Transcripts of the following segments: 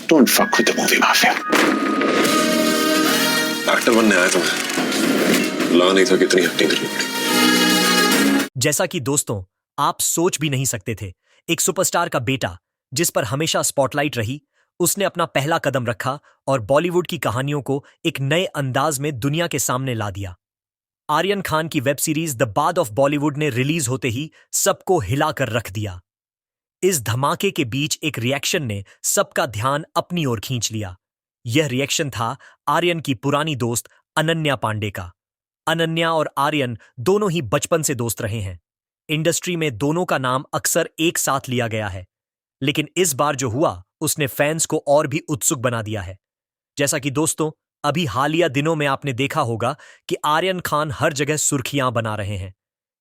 Don't fuck with the movie mafia. Actor बनने आया तुम्हें, ला नहीं था कितनी एक्टिंग करनी पड़ी। जैसा कि दोस्तों आप सोच भी नहीं सकते थे, एक सुपरस्टार का बेटा जिस पर हमेशा स्पॉटलाइट रही, उसने अपना पहला कदम रखा और बॉलीवुड की कहानियों को एक नए अंदाज में दुनिया के सामने ला दिया। आर्यन खान की वेब सीरीज द बाद ऑफ बॉलीवुड ने रिलीज होते ही सबको हिलाकर रख दिया। इस धमाके के बीच एक रिएक्शन ने सबका ध्यान अपनी ओर खींच लिया। यह रिएक्शन था आर्यन की पुरानी दोस्त अनन्या पांडे का। अनन्या और आर्यन दोनों ही बचपन से दोस्त रहे हैं। इंडस्ट्री में दोनों का नाम अक्सर एक साथ लिया गया है, लेकिन इस बार जो हुआ उसने फैंस को और भी उत्सुक बना दिया है। जैसा कि दोस्तों अभी हालिया दिनों में आपने देखा होगा कि आर्यन खान हर जगह सुर्खियां बना रहे हैं।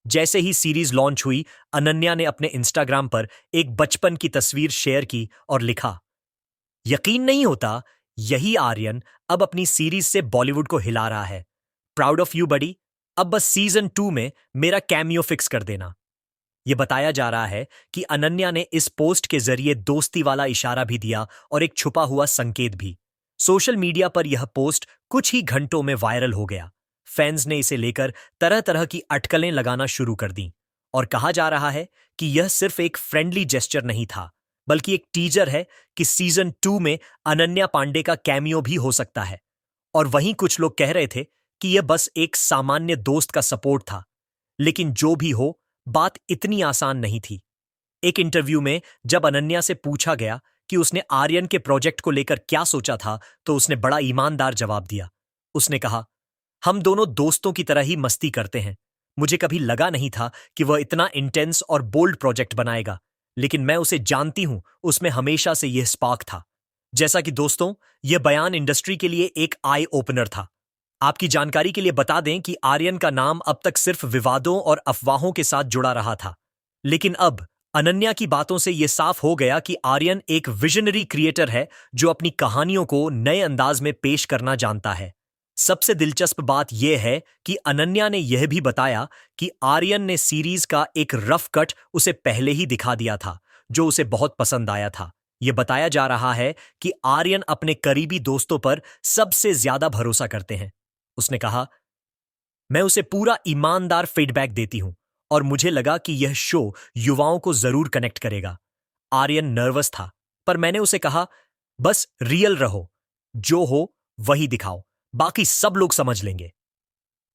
जैसे ही सीरीज लॉन्च हुई, अनन्या ने अपने इंस्टाग्राम पर एक बचपन की तस्वीर शेयर की और लिखा, यकीन नहीं होता यही आर्यन अब अपनी सीरीज से बॉलीवुड को हिला रहा है। प्राउड ऑफ यू बडी, अब बस सीजन 2 में मेरा कैमियो फिक्स कर देना। यह बताया जा रहा है कि अनन्या ने इस पोस्ट के जरिए दोस्ती वाला इशारा भी दिया और एक छुपा हुआ संकेत भी। सोशल मीडिया पर यह पोस्ट कुछ ही घंटों में वायरल हो गया। फैंस ने इसे लेकर तरह तरह की अटकलें लगाना शुरू कर दी और कहा जा रहा है कि यह सिर्फ एक फ्रेंडली जेस्चर नहीं था, बल्कि एक टीजर है कि सीजन 2 में अनन्या पांडे का कैमियो भी हो सकता है। और वहीं कुछ लोग कह रहे थे कि यह बस एक सामान्य दोस्त का सपोर्ट था। लेकिन जो भी हो, बात इतनी आसान नहीं थी। एक इंटरव्यू में जब अनन्या से पूछा गया कि उसने आर्यन के प्रोजेक्ट को लेकर क्या सोचा था, तो उसने बड़ा ईमानदार जवाब दिया। उसने कहा, हम दोनों दोस्तों की तरह ही मस्ती करते हैं। मुझे कभी लगा नहीं था कि वह इतना इंटेंस और बोल्ड प्रोजेक्ट बनाएगा, लेकिन मैं उसे जानती हूं, उसमें हमेशा से यह स्पार्क था। जैसा कि दोस्तों यह बयान इंडस्ट्री के लिए एक आई ओपनर था। आपकी जानकारी के लिए बता दें कि आर्यन का नाम अब तक सिर्फ विवादों और अफवाहों के साथ जुड़ा रहा था, लेकिन अब अनन्या की बातों से यह साफ हो गया कि आर्यन एक विजनरी क्रिएटर है जो अपनी कहानियों को नए अंदाज में पेश करना जानता है। सबसे दिलचस्प बात यह है कि अनन्या ने यह भी बताया कि आर्यन ने सीरीज का एक रफ कट उसे पहले ही दिखा दिया था, जो उसे बहुत पसंद आया था। यह बताया जा रहा है कि आर्यन अपने करीबी दोस्तों पर सबसे ज्यादा भरोसा करते हैं। उसने कहा, मैं उसे पूरा ईमानदार फीडबैक देती हूं और मुझे लगा कि यह शो युवाओं को जरूर कनेक्ट करेगा। आर्यन नर्वस था, पर मैंने उसे कहा, बस रियल रहो, जो हो वही दिखाओ, बाकी सब लोग समझ लेंगे।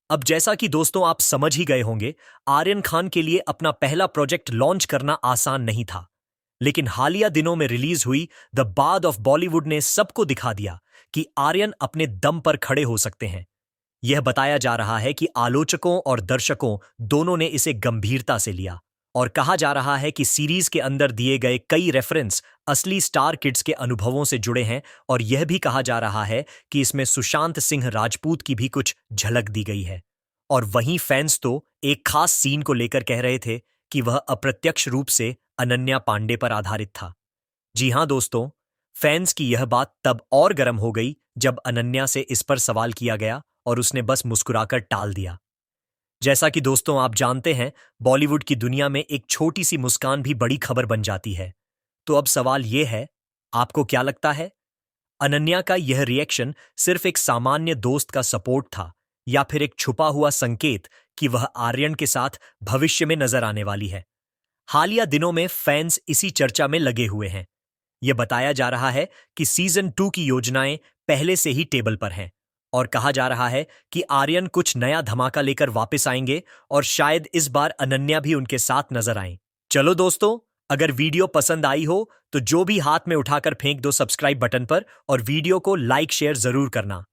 अब जैसा कि दोस्तों आप समझ ही गए होंगे, आर्यन खान के लिए अपना पहला प्रोजेक्ट लॉन्च करना आसान नहीं था, लेकिन हालिया दिनों में रिलीज हुई द बाद ऑफ बॉलीवुड ने सबको दिखा दिया कि आर्यन अपने दम पर खड़े हो सकते हैं। यह बताया जा रहा है कि आलोचकों और दर्शकों दोनों ने इसे गंभीरता से लिया और कहा जा रहा है कि सीरीज के अंदर दिए गए कई रेफरेंस असली स्टार किड्स के अनुभवों से जुड़े हैं और यह भी कहा जा रहा है कि इसमें सुशांत सिंह राजपूत की भी कुछ झलक दी गई है। और वहीं फैंस तो एक खास सीन को लेकर कह रहे थे कि वह अप्रत्यक्ष रूप से अनन्या पांडे पर आधारित था। जी हां दोस्तों, फैंस की यह बात तब और गर्म हो गई जब अनन्या से इस पर सवाल किया गया और उसने बस मुस्कुराकर टाल दिया। जैसा कि दोस्तों आप जानते हैं, बॉलीवुड की दुनिया में एक छोटी सी मुस्कान भी बड़ी खबर बन जाती है। तो अब सवाल यह है, आपको क्या लगता है? अनन्या का यह रिएक्शन सिर्फ एक सामान्य दोस्त का सपोर्ट था या फिर एक छुपा हुआ संकेत कि वह आर्यन के साथ भविष्य में नजर आने वाली है? हालिया दिनों में फैंस इसी चर्चा में लगे हुए हैं। यह बताया जा रहा है कि सीजन 2 की योजनाएं पहले से ही टेबल पर हैं और कहा जा रहा है कि आर्यन कुछ नया धमाका लेकर वापस आएंगे और शायद इस बार अनन्या भी उनके साथ नजर आएं। चलो दोस्तों, अगर वीडियो पसंद आई हो तो जो भी हाथ में उठाकर फेंक दो सब्सक्राइब बटन पर और वीडियो को लाइक शेयर जरूर करना।